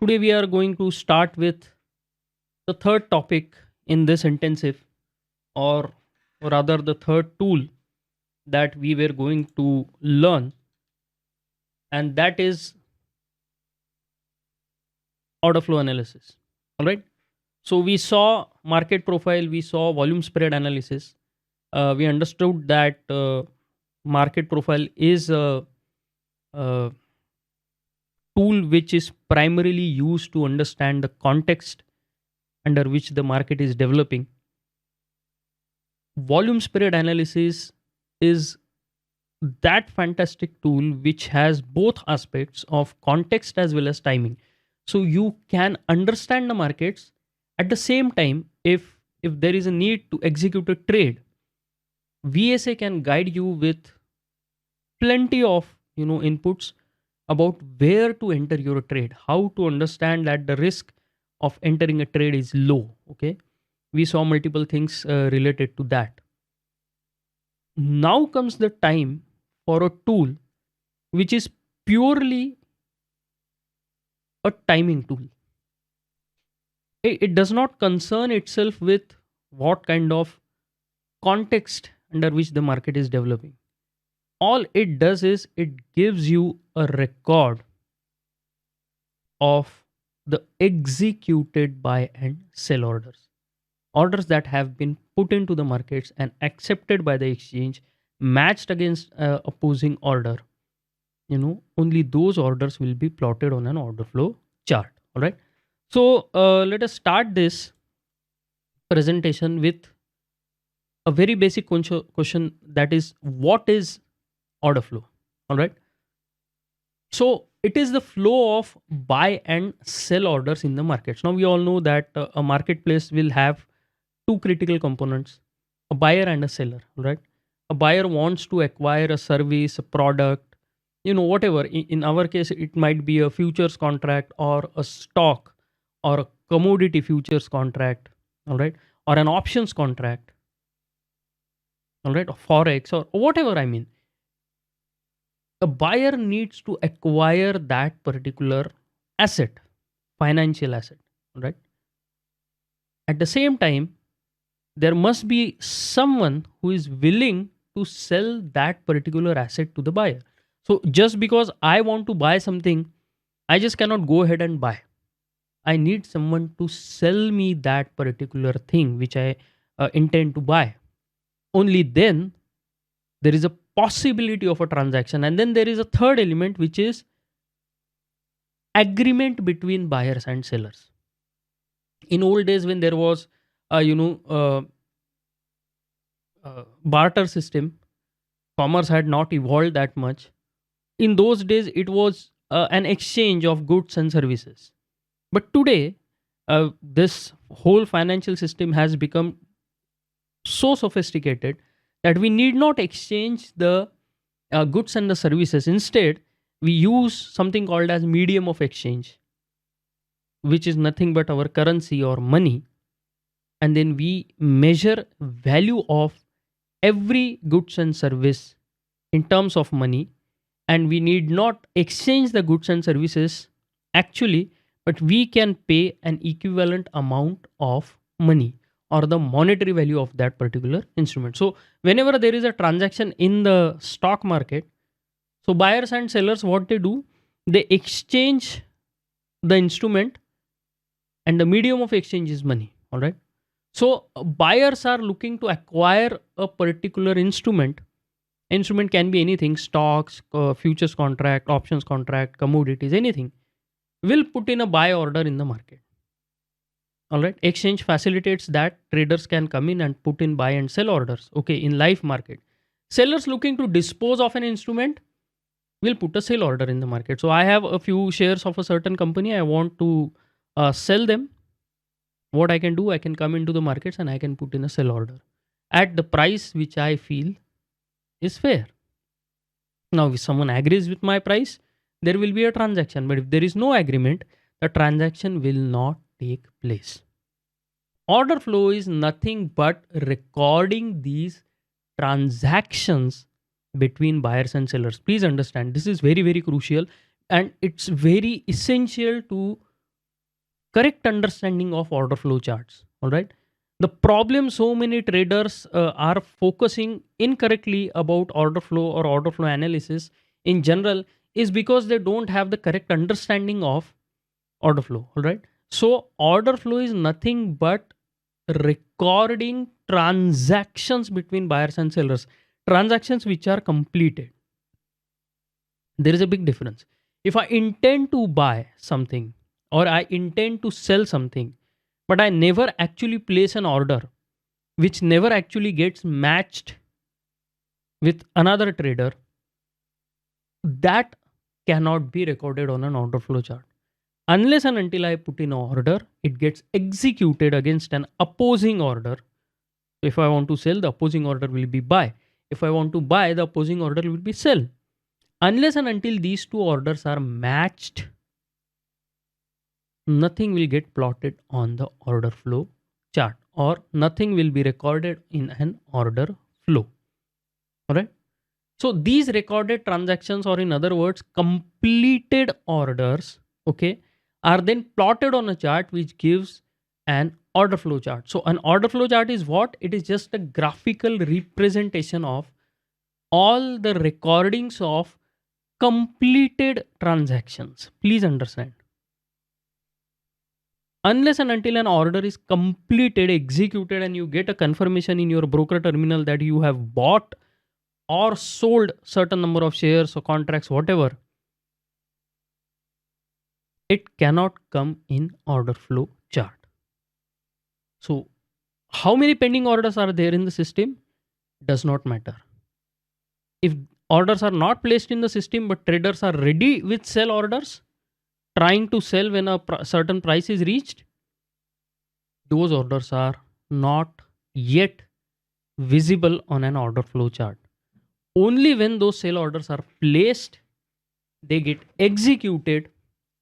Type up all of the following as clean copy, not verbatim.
Today we are going to start with the third topic in this intensive, or rather, the third tool that we were going to learn, and that is order flow analysis. All right. So we saw market profile, we saw volume spread analysis. We understood that market profile is a tool which is primarily used to understand the context under which the market is developing. Volume spread analysis is that fantastic tool which has both aspects of context as well as timing. So you can understand the markets at the same time. If there is a need to execute a trade, VSA can guide you with plenty of inputs about where to enter your trade, how to understand that the risk of entering a trade is low. Okay, we saw multiple things related to that. Now comes the time for a tool which is purely a timing tool. It does not concern itself with what kind of context under which the market is developing. All it does is it gives you a record of the executed buy and sell orders that have been put into the markets and accepted by the exchange, matched against opposing order. Only those orders will be plotted on an order flow chart. All right. So let us start this presentation with a very basic question, that is, what is order flow? All right. So it is the flow of buy and sell orders in the markets. Now we all know that a marketplace will have two critical components: a buyer and a seller. Right? A buyer wants to acquire a service, a product, whatever. In our case, it might be a futures contract or a stock or a commodity futures contract. All right, or an options contract. All right, or forex or whatever. I mean, a buyer needs to acquire that particular asset, financial asset. All right. At the same time, there must be someone who is willing to sell that particular asset to the buyer. So just because I want to buy something, I just cannot go ahead and buy. I need someone to sell me that particular thing which I intend to buy. Only then there is a possibility of a transaction. And then there is a third element, which is agreement between buyers and sellers. In old days, when there was barter system, commerce had not evolved that much. In those days, it was an exchange of goods and services. But today, this whole financial system has become so sophisticated that we need not exchange the goods and the services. Instead, we use something called as medium of exchange, which is nothing but our currency or money. And then we measure value of every goods and service in terms of money. And we need not exchange the goods and services actually, but we can pay an equivalent amount of money or the monetary value of that particular instrument. So whenever there is a transaction in the stock market, so buyers and sellers, what they do, they exchange the instrument, and the medium of exchange is money. All right. So buyers are looking to acquire a particular instrument. Instrument can be anything: stocks, futures contract, options contract, commodities, anything. Will put in a buy order in the market. All right. Exchange facilitates that traders can come in and put in buy and sell orders. Okay. In live market, sellers looking to dispose of an instrument will put a sell order in the market. So I have a few shares of a certain company. I want to sell them. What I can do, I can come into the markets and I can put in a sell order at the price which I feel is fair. Now, if someone agrees with my price, there will be a transaction. But if there is no agreement, the transaction will not take place. Order flow is nothing but recording these transactions between buyers and sellers. Please understand, this is very, very crucial, and it's very essential to correct understanding of order flow charts. All right. The problem so many traders are focusing incorrectly about order flow or order flow analysis in general is because they don't have the correct understanding of order flow. All right. So order flow is nothing but recording transactions between buyers and sellers, transactions which are completed. There is a big difference. If I intend to buy something or I intend to sell something, but I never actually place an order, which never actually gets matched with another trader, that cannot be recorded on an order flow chart. Unless and until I put in an order, it gets executed against an opposing order. So if I want to sell, the opposing order will be buy. If I want to buy, the opposing order will be sell. Unless and until these two orders are matched, nothing will get plotted on the order flow chart or nothing will be recorded in an order flow. All right. So these recorded transactions, or in other words, completed orders, okay, are then plotted on a chart which gives an order flow chart. So an order flow chart is what? It is just a graphical representation of all the recordings of completed transactions. Please understand. Unless and until an order is completed, executed, and you get a confirmation in your broker terminal that you have bought or sold certain number of shares or contracts, whatever, it cannot come in order flow chart. So how many pending orders are there in the system does not matter. If orders are not placed in the system but traders are ready with sell orders, trying to sell when a certain price is reached, those orders are not yet visible on an order flow chart. Only when those sell orders are placed, they get executed.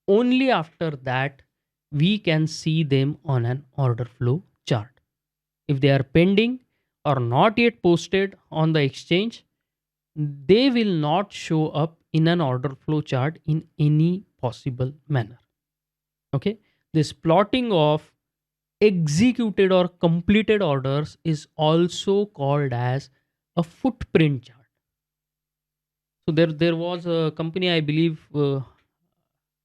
Only after that, we can see them on an order flow chart. If they are pending or not yet posted on the exchange, they will not show up in an order flow chart in any possible manner. Okay. This plotting of executed or completed orders is also called as a footprint chart. So there was a company, I believe,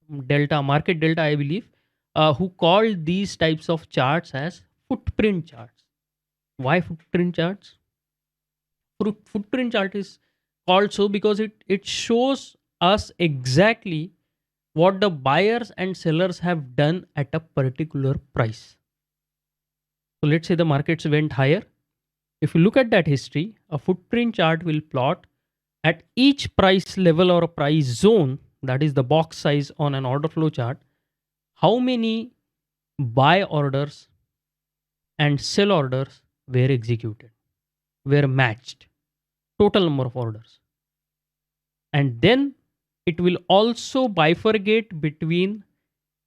Market Delta, I believe, who called these types of charts as footprint charts. Why footprint charts? Footprint chart is called so because it shows us exactly what the buyers and sellers have done at a particular price. So let's say the markets went higher. If you look at that history, a footprint chart will plot at each price level or a price zone, that is the box size on an order flow chart, how many buy orders and sell orders were executed, were matched, total number of orders. And then it will also bifurcate between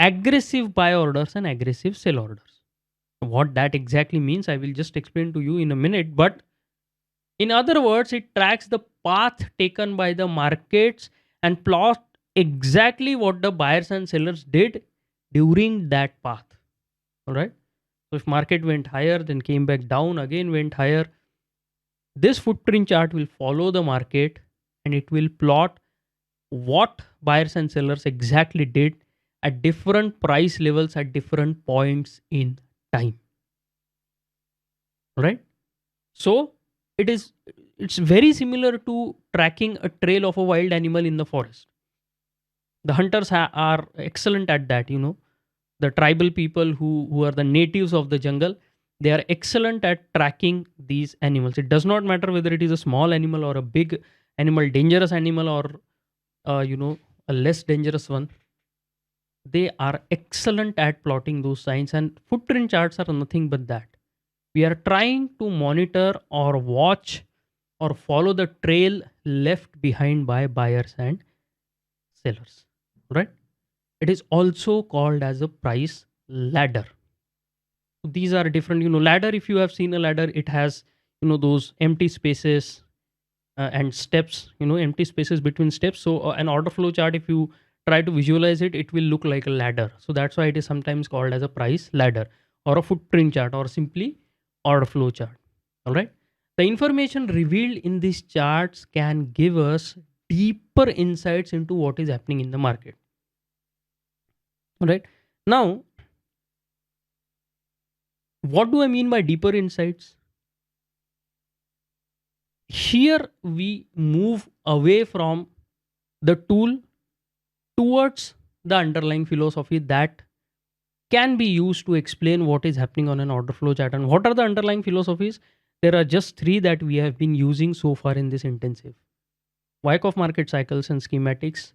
aggressive buy orders and aggressive sell orders. What that exactly means, I will just explain to you in a minute. But in other words, it tracks the path taken by the markets and plot exactly what the buyers and sellers did during that path. All right. So if market went higher, then came back down, again went higher, this footprint chart will follow the market and it will plot what buyers and sellers exactly did at different price levels at different points in time. Right? So it's very similar to tracking a trail of a wild animal in the forest. The hunters are excellent at that, you know. The tribal people who are the natives of the jungle, they are excellent at tracking these animals. It does not matter whether it is a small animal or a big animal, dangerous animal or a less dangerous one. They are excellent at plotting those signs, and footprint charts are nothing but that. We are trying to monitor or watch or follow the trail left behind by buyers and sellers, right? It is also called as a price ladder. These are different, ladder. If you have seen a ladder, it has, those empty spaces and steps, empty spaces between steps. So an order flow chart, if you try to visualize it, it will look like a ladder. So that's why it is sometimes called as a price ladder or a footprint chart or simply order flow chart. All right. The information revealed in these charts can give us deeper insights into what is happening in the market. All right. Now, what do I mean by deeper insights? Here we move away from the tool towards the underlying philosophy that can be used to explain what is happening on an order flow chart. And what are the underlying philosophies? There are just three that we have been using so far in this intensive: Wyckoff market cycles and schematics,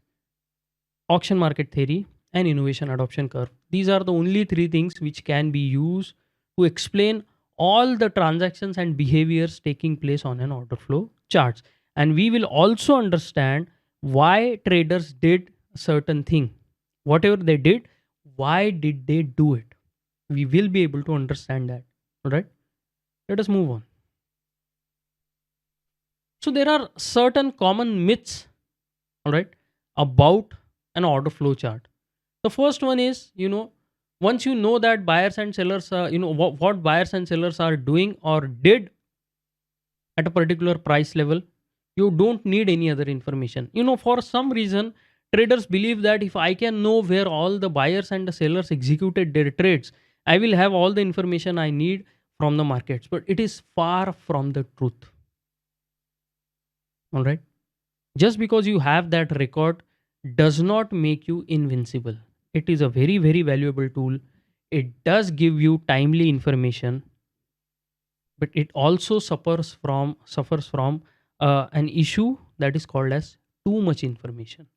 auction market theory, and innovation adoption curve. These are the only three things which can be used to explain all the transactions and behaviors taking place on an order flow charts. And we will also understand why traders did a certain thing. Whatever they did, why did they do it? We will be able to understand that. All right. Let us move on. So there are certain common myths, all right, about an order flow chart. The first one is, once you know that buyers and sellers, what buyers and sellers are doing or did at a particular price level, you don't need any other information. For some reason, traders believe that if I can know where all the buyers and the sellers executed their trades, I will have all the information I need from the markets. But it is far from the truth. All right. Just because you have that record does not make you invincible. It is a very, very valuable tool. It does give you timely information, but it also suffers from an issue that is called as too much information.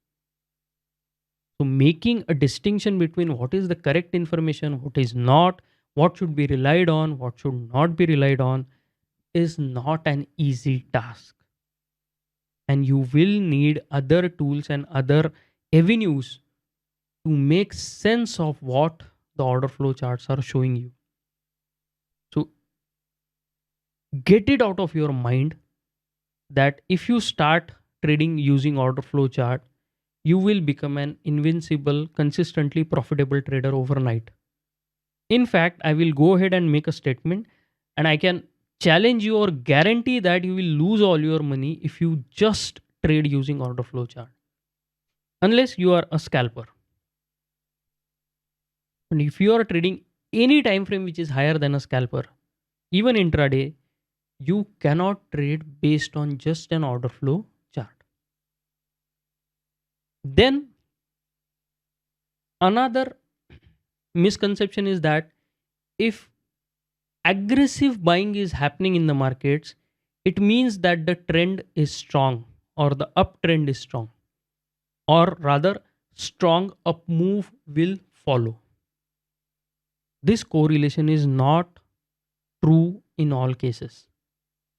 So making a distinction between what is the correct information, what is not, what should be relied on, what should not be relied on, is not an easy task. And you will need other tools and other avenues to make sense of what the order flow charts are showing you. So get it out of your mind that if you start trading using order flow chart, you will become an invincible, consistently profitable trader overnight. In fact, I will go ahead and make a statement, and I can challenge you or guarantee that you will lose all your money if you just trade using order flow chart, unless you are a scalper. And if you are trading any time frame which is higher than a scalper, even intraday, you cannot trade based on just an order flow chart. Then another misconception is that if aggressive buying is happening in the markets, it means that the trend is strong or the uptrend is strong, or rather, strong up move will follow. This correlation is not true in all cases.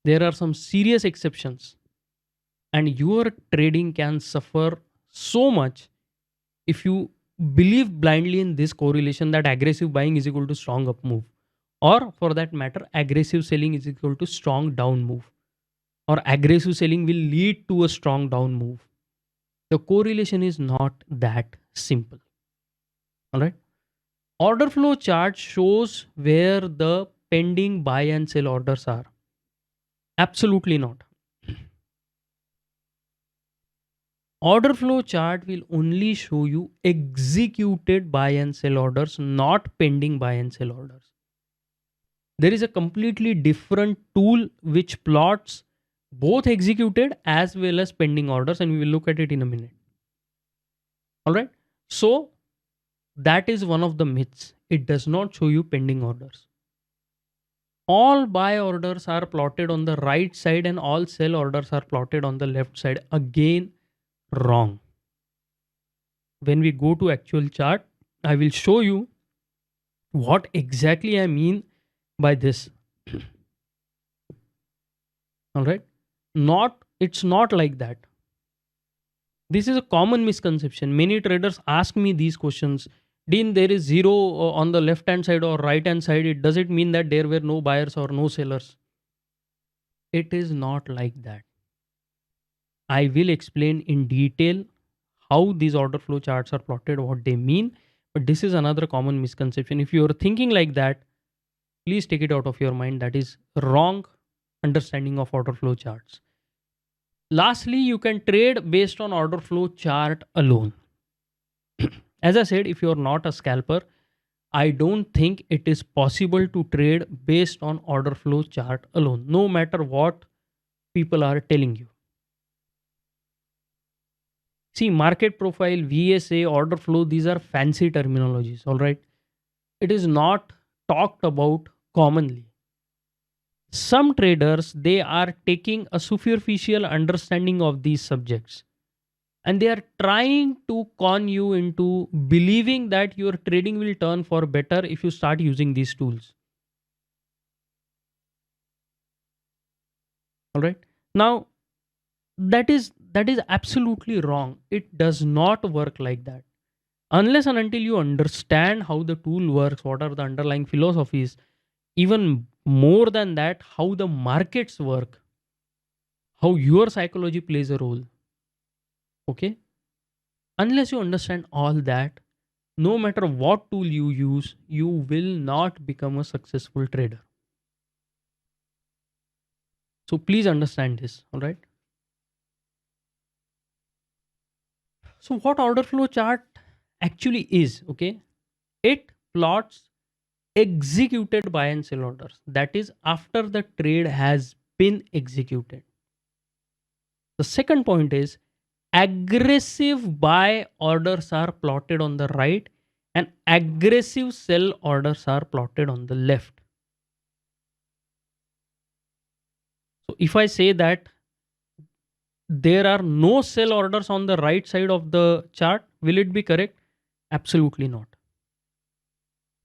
There are some serious exceptions, and your trading can suffer so much if you believe blindly in this correlation that aggressive buying is equal to strong up move, or for that matter, aggressive selling is equal to strong down move, or aggressive selling will lead to a strong down move. The correlation is not that simple. All right. Order flow chart shows where the pending buy and sell orders are. Absolutely not. Order flow chart will only show you executed buy and sell orders, not pending buy and sell orders. There is a completely different tool which plots both executed as well as pending orders, and we will look at it in a minute. All right. So that is one of the myths. It does not show you pending orders. All buy orders are plotted on the right side and all sell orders are plotted on the left side. Again, wrong. When we go to actual chart, I will show you what exactly I mean by this. All right. It's not like that. This is a common misconception. Many traders ask me these questions. Dean, there is zero on the left hand side or right hand side. Does it mean that there were no buyers or no sellers? It is not like that. I will explain in detail how these order flow charts are plotted, what they mean. But this is another common misconception. If you are thinking like that, please take it out of your mind. That is wrong understanding of order flow charts. Lastly, you can trade based on order flow chart alone. As I said, if you're not a scalper, I don't think it is possible to trade based on order flow chart alone, no matter what people are telling you. See, market profile, VSA, order flow, these are fancy terminologies, all right? It is not talked about commonly. Some traders, they are taking a superficial understanding of these subjects, and they are trying to con you into believing that your trading will turn for better if you start using these tools. All right? Now, that is absolutely wrong. It does not work like that. Unless and until you understand how the tool works, what are the underlying philosophies, even more than that, how the markets work, how your psychology plays a role. Okay? Unless you understand all that, no matter what tool you use, you will not become a successful trader. So please understand this, all right? So what order flow chart actually is, okay? It plots executed buy and sell orders. That is after the trade has been executed. The second point is aggressive buy orders are plotted on the right and aggressive sell orders are plotted on the left. So if I say that there are no sell orders on the right side of the chart, will it be correct? Absolutely not.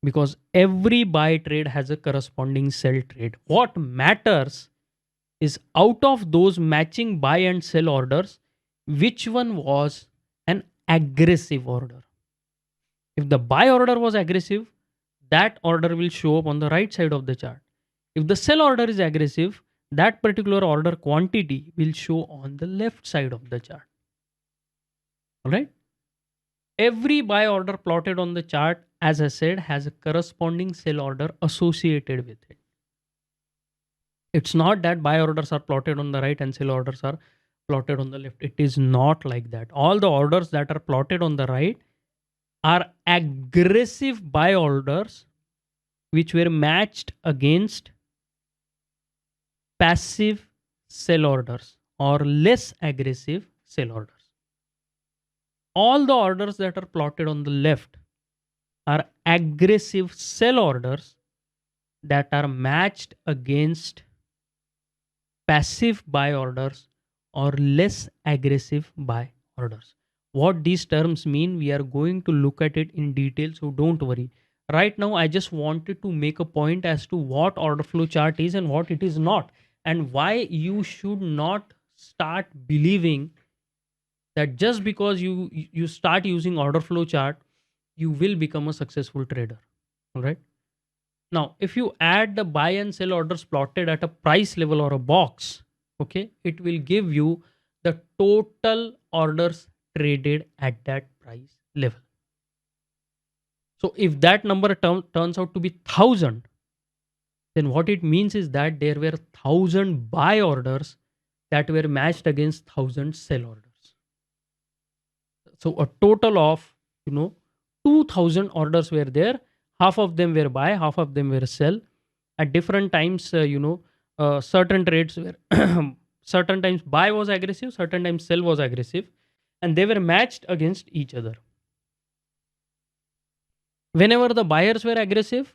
Because every buy trade has a corresponding sell trade. What matters is out of those matching buy and sell orders, which one was an aggressive order. If the buy order was aggressive, that order will show up on the right side of the chart. If the sell order is aggressive, that particular order quantity will show on the left side of the chart. All right. Every buy order plotted on the chart, as I said, has a corresponding sell order associated with it. It's not that buy orders are plotted on the right and sell orders are plotted on the left. It is not like that. All the orders that are plotted on the right are aggressive buy orders which were matched against passive sell orders or less aggressive sell orders. All the orders that are plotted on the left are aggressive sell orders that are matched against passive buy orders or less aggressive buy orders. What these terms mean, we are going to look at it in detail, so don't worry. Right now, I just wanted to make a point as to what order flow chart is and what it is not, and why you should not start believing that just because you start using order flow chart, you will become a successful trader. All right. Now, if you add the buy and sell orders plotted at a price level or a box, okay, it will give you the total orders traded at that price level. So if that number turns out to be 1000, then what it means is that there were 1000 buy orders that were matched against 1000 sell orders. So a total of 2000 orders were there. Half of them were buy, half of them were sell. At different times, certain trades were certain times buy was aggressive, certain times sell was aggressive, and they were matched against each other. Whenever the buyers were aggressive,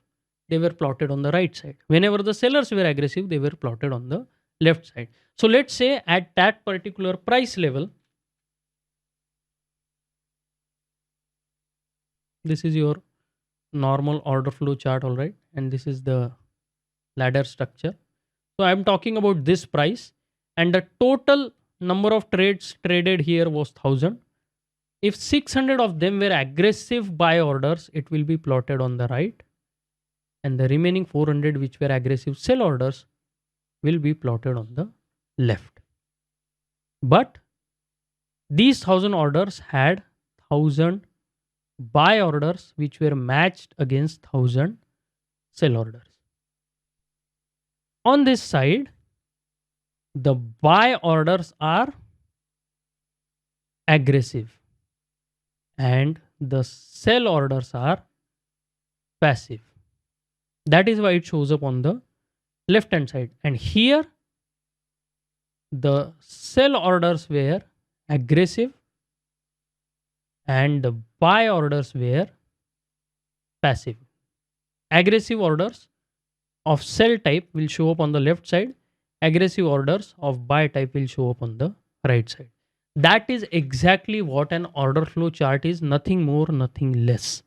they were plotted on the right side. Whenever the sellers were aggressive, they were plotted on the left side. So let's say at that particular price level, this is your normal order flow chart, all right, and this is the ladder structure. So I'm talking about this price, and the total number of trades traded here was 1000. If 600 of them were aggressive buy orders, it will be plotted on the right, and the remaining 400 which were aggressive sell orders will be plotted on the left. But These 1000 orders had 1000 buy orders which were matched against 1000 sell orders. On this side, the buy orders are aggressive and the sell orders are passive. That is why it shows up on the left hand side. And here, the sell orders were aggressive and the buy orders were passive. Aggressive orders of sell type will show up on the left side. Aggressive orders of buy type will show up on the right side. That is exactly what an order flow chart is, nothing more, nothing less.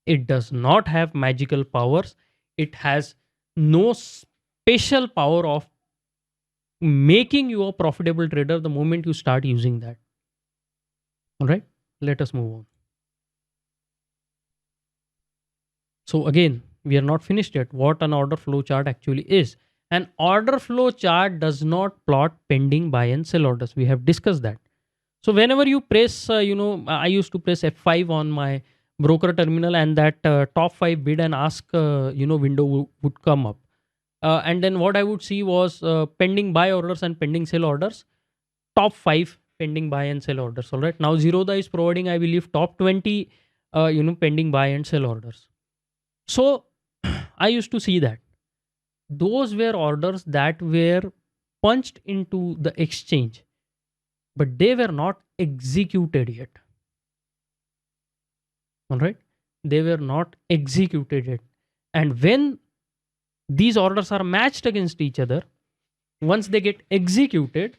It does not have magical powers. It has no special power of making you a profitable trader the moment you start using that. All right, let us move on. So again, we are not finished yet. What an order flow chart actually is. An order flow chart does not plot pending buy and sell orders. We have discussed that. So whenever you press, I used to press F5 on my broker terminal, and that top 5 bid and ask, window would come up. And then what I would see was pending buy orders and pending sell orders. Top 5 pending buy and sell orders. All right. Now Zerodha is providing, I believe, top 20, pending buy and sell orders. So I used to see that those were orders that were punched into the exchange, but they were not executed yet. All right, they were not executed yet. And when these orders are matched against each other, once they get executed,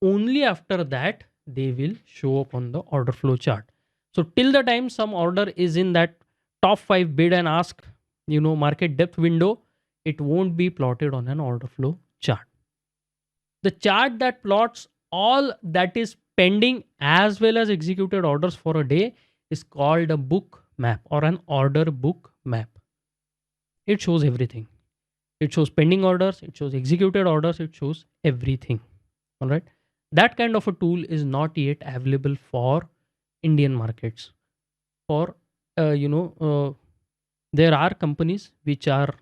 only after that they will show up on the order flow chart. So till the time some order is in that top 5 bid and ask, market depth window, it won't be plotted on an order flow chart. The chart that plots all that is pending as well as executed orders for a day is called a book map or an order book map. It shows everything. It shows pending orders, it shows executed orders, it shows everything. All right. That kind of a tool is not yet available for Indian markets. For, there are companies which are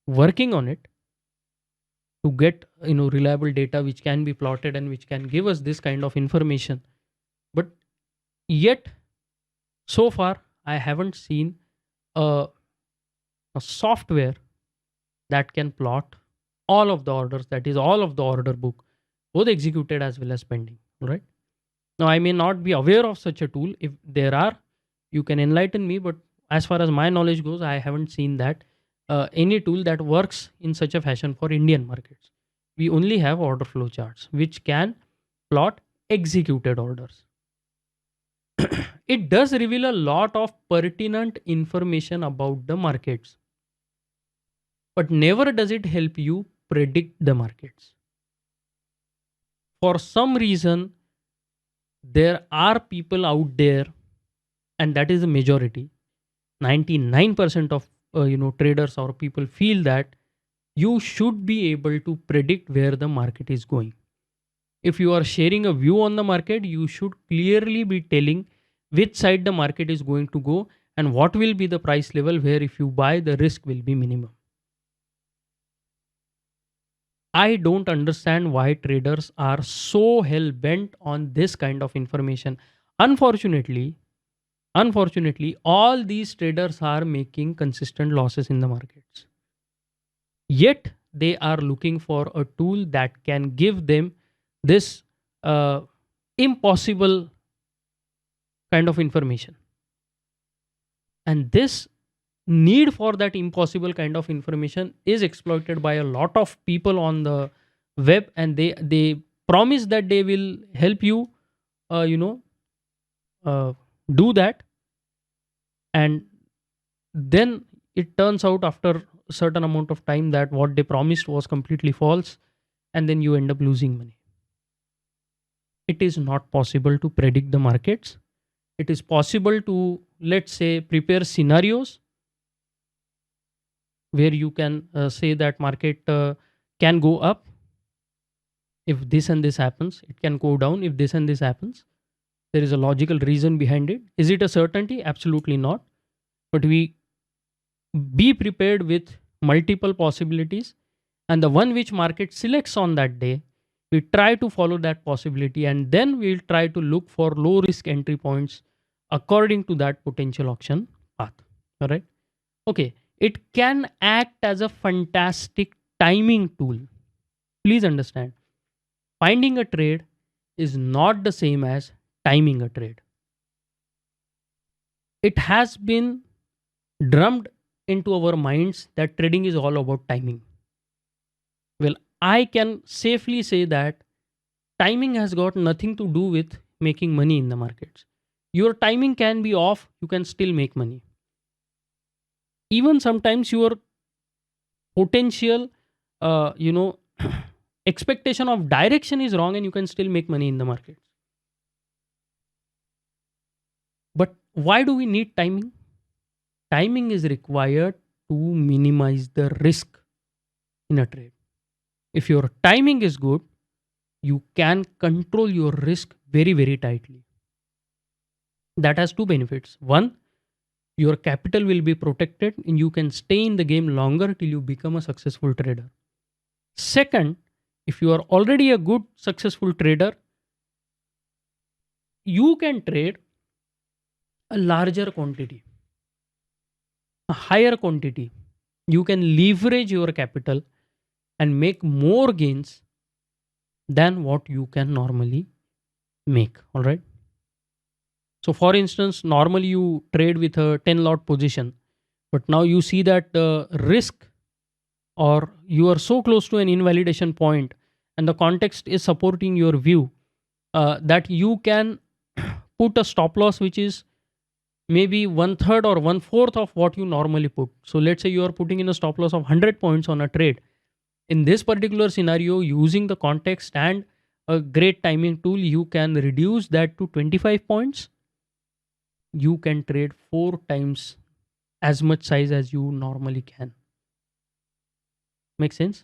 working on it to get, reliable data which can be plotted and which can give us this kind of information. But yet, so far, I haven't seen a software that can plot all of the orders, that is all of the order book, both executed as well as pending. Right now, I may not be aware of such a tool. If there are, you can enlighten me, but as far as my knowledge goes, I haven't seen that any tool that works in such a fashion for Indian markets. We only have order flow charts which can plot executed orders. It does reveal a lot of pertinent information about the markets, but never does it help you predict the markets. For some reason, there are people out there, and that is the majority. 99% of traders or people feel that you should be able to predict where the market is going. If you are sharing a view on the market, you should clearly be telling which side the market is going to go and what will be the price level where if you buy, the risk will be minimum. I don't understand why traders are so hell bent on this kind of information. Unfortunately, all these traders are making consistent losses in the markets. Yet they are looking for a tool that can give them this impossible kind of information. And this need for that impossible kind of information is exploited by a lot of people on the web, and they promise that they will help you do that, and then it turns out after a certain amount of time that what they promised was completely false, and then you end up losing money. It is not possible to predict the markets. It is possible to, let's say, prepare scenarios where you can say that market can go up If this and this happens, it can go down. If this and this happens, there is a logical reason behind it. Is it a certainty? Absolutely not. But we be prepared with multiple possibilities, and the one which market selects on that day, we try to follow that possibility, and then we'll try to look for low risk entry points according to that potential auction path. All right. Okay. It can act as a fantastic timing tool. Please understand, finding a trade is not the same as timing a trade. It has been drummed into our minds that trading is all about timing. Well, I can safely say that timing has got nothing to do with making money in the markets. Your timing can be off, you can still make money. Even sometimes your potential, you know, expectation of direction is wrong and you can still make money in the market. But why do we need timing? Timing is required to minimize the risk in a trade. If your timing is good, you can control your risk very, very tightly. That has two benefits. One, your capital will be protected and you can stay in the game longer till you become a successful trader. Second, if you are already a good, successful trader, you can trade a larger quantity, a higher quantity. You can leverage your capital and make more gains than what you can normally make. All right. So, for instance, normally you trade with a 10 lot position, but now you see that the risk, or you are so close to an invalidation point and the context is supporting your view, that you can put a stop loss which is maybe one third or one fourth of what you normally put. So, let's say you are putting in a stop loss of 100 points on a trade. In this particular scenario, using the context and a great timing tool, you can reduce that to 25 points. You can trade 4 times as much size as you normally can. Make sense?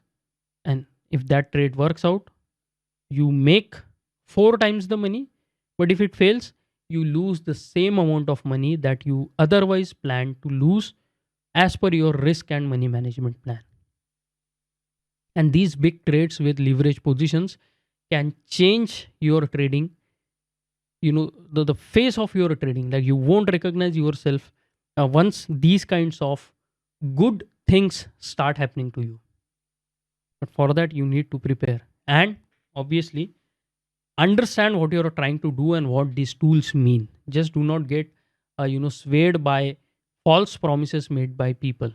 And if that trade works out, you make 4 times the money. But if it fails, you lose the same amount of money that you otherwise planned to lose as per your risk and money management plan. And these big trades with leverage positions can change your trading, the face of your trading. Like, you won't recognize yourself once these kinds of good things start happening to you. But for that, you need to prepare and obviously understand what you're trying to do and what these tools mean. Just do not get swayed by false promises made by people.